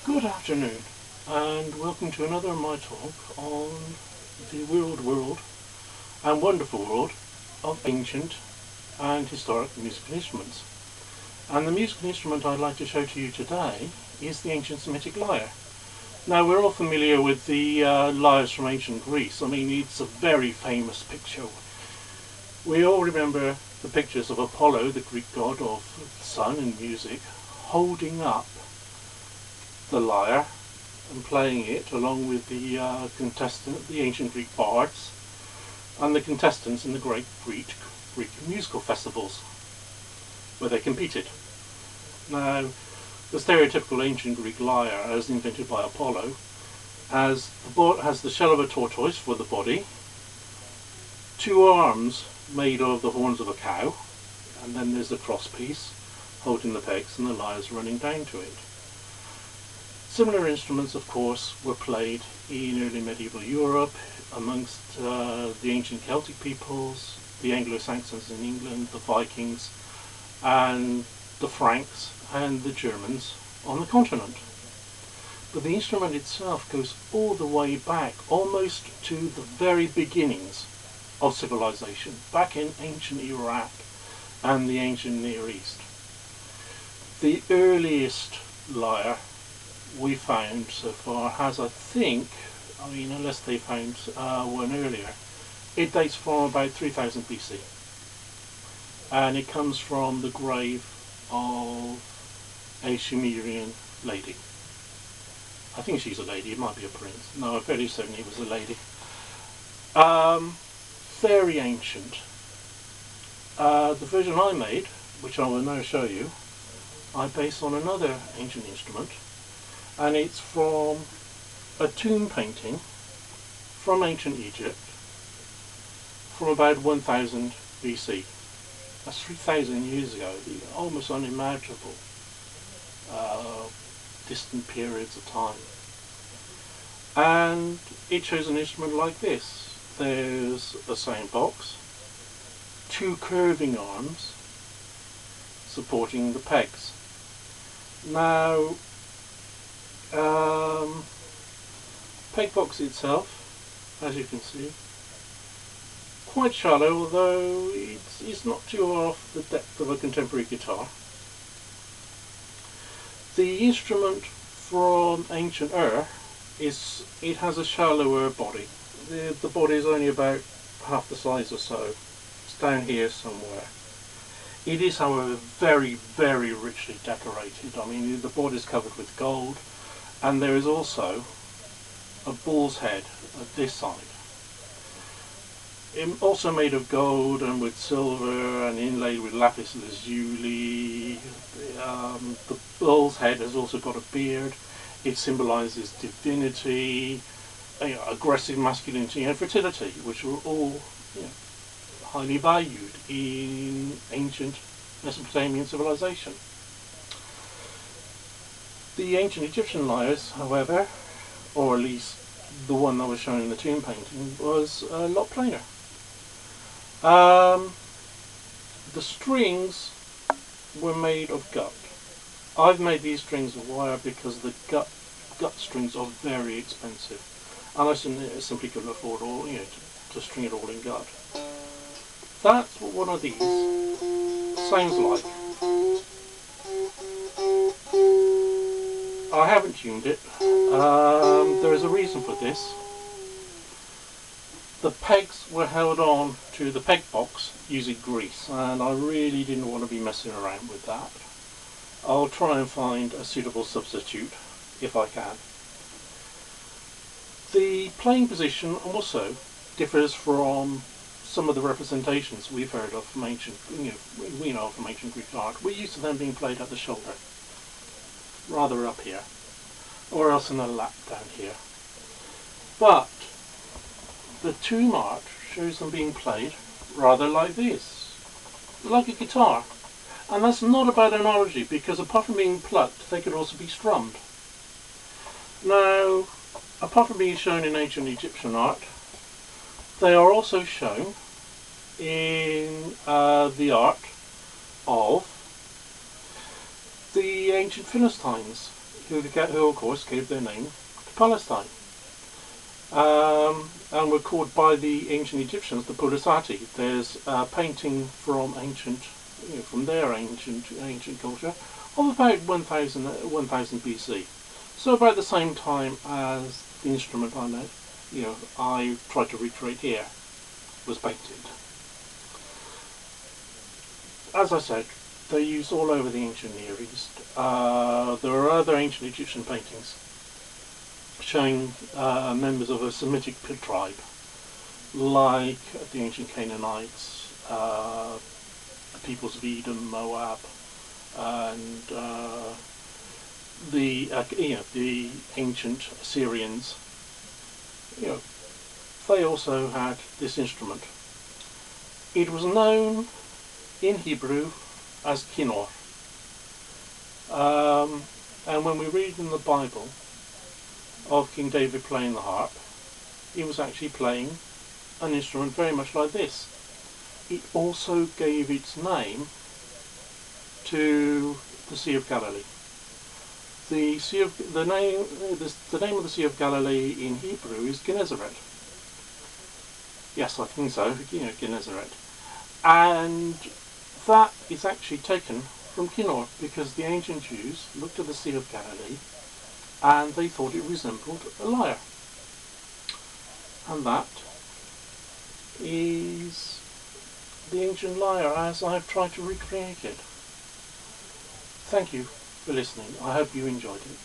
Good afternoon, and welcome to another of my talk on the weird world and wonderful world of ancient and historic musical instruments. And the musical instrument I'd like to show to you today is the ancient Semitic lyre. Now, we're all familiar with the lyres from ancient Greece. I mean, it's a very famous picture. We all remember the pictures of Apollo, the Greek god of the sun and music, holding up the lyre and playing it along with the the ancient Greek bards and the contestants in the great Greek musical festivals where they competed. Now, the stereotypical ancient Greek lyre, as invented by Apollo, has the shell of a tortoise for the body, two arms made of the horns of a cow, and then there's the cross piece holding the pegs and the lyres running down to it. Similar instruments, of course, were played in early medieval Europe amongst the ancient Celtic peoples, the Anglo-Saxons in England, the Vikings, and the Franks and the Germans on the continent. But the instrument itself goes all the way back, almost to the very beginnings of civilization, back in ancient Iraq and the ancient Near East. The earliest lyre we found so far has, I think, unless they found one earlier, it dates from about 3000 BC, and it comes from the grave of a Sumerian lady. I think she's a lady, it might be a prince. No, I'm fairly certain it was a lady. Very ancient. The version I made, which I will now show you, I base on another ancient instrument, and it's from a tomb painting from ancient Egypt from about 1000 BC. That's 3000 years ago, almost unimaginable distant periods of time. And it shows an instrument like this. There's a sound box, two curving arms supporting the pegs. Now, peg box itself, as you can see, quite shallow, although it's not too off the depth of a contemporary guitar. The instrument from ancient Ur has a shallower body. The body is only about half the size or so. It's down here somewhere. It is, however, very, very richly decorated. I mean, the board is covered with gold, and there is also a bull's head at this side. Also made of gold and with silver and inlaid with lapis lazuli. The bull's head has also got a beard. It symbolises divinity, aggressive masculinity and fertility, which were all highly valued in ancient Mesopotamian civilization. The ancient Egyptian lyres, however, or at least the one that was shown in the tomb painting, was a lot plainer. The strings were made of gut. I've made these strings of wire because the gut strings are very expensive, and I simply couldn't afford all, to string it all in gut. That's what one of these sounds like. I haven't tuned it. There is a reason for this. The pegs were held on to the peg box using grease, and I really didn't want to be messing around with that. I'll try and find a suitable substitute if I can. The playing position also differs from some of the representations we've heard of from ancient, from ancient Greek art. We're used to them being played at the shoulder, rather up here, or else in a lap down here. But the tomb art shows them being played rather like this, like a guitar. And that's not a bad analogy, because apart from being plucked, they could also be strummed. Now, apart from being shown in ancient Egyptian art, they are also shown in the art of the ancient Philistines who of course gave their name to Palestine. And were called by the ancient Egyptians the Pulsati. There's a painting from from their ancient culture of about 1000 BC. So about the same time as the instrument I tried to recreate here was painted. As I said, they're used all over the ancient Near East. There are other ancient Egyptian paintings showing members of a Semitic tribe, like the ancient Canaanites, the peoples of Edom, Moab, and the ancient Assyrians. They also had this instrument. It was known in Hebrew as kinnor, and when we read in the Bible of King David playing the harp, he was actually playing an instrument very much like this. It also gave its name to the Sea of Galilee. The name of the Sea of Galilee in Hebrew is Gennesaret. Yes, I think so. Gennesaret, and that is actually taken from Kinnor, because the ancient Jews looked at the Sea of Galilee and they thought it resembled a lyre. And that is the ancient lyre as I've tried to recreate it. Thank you for listening. I hope you enjoyed it.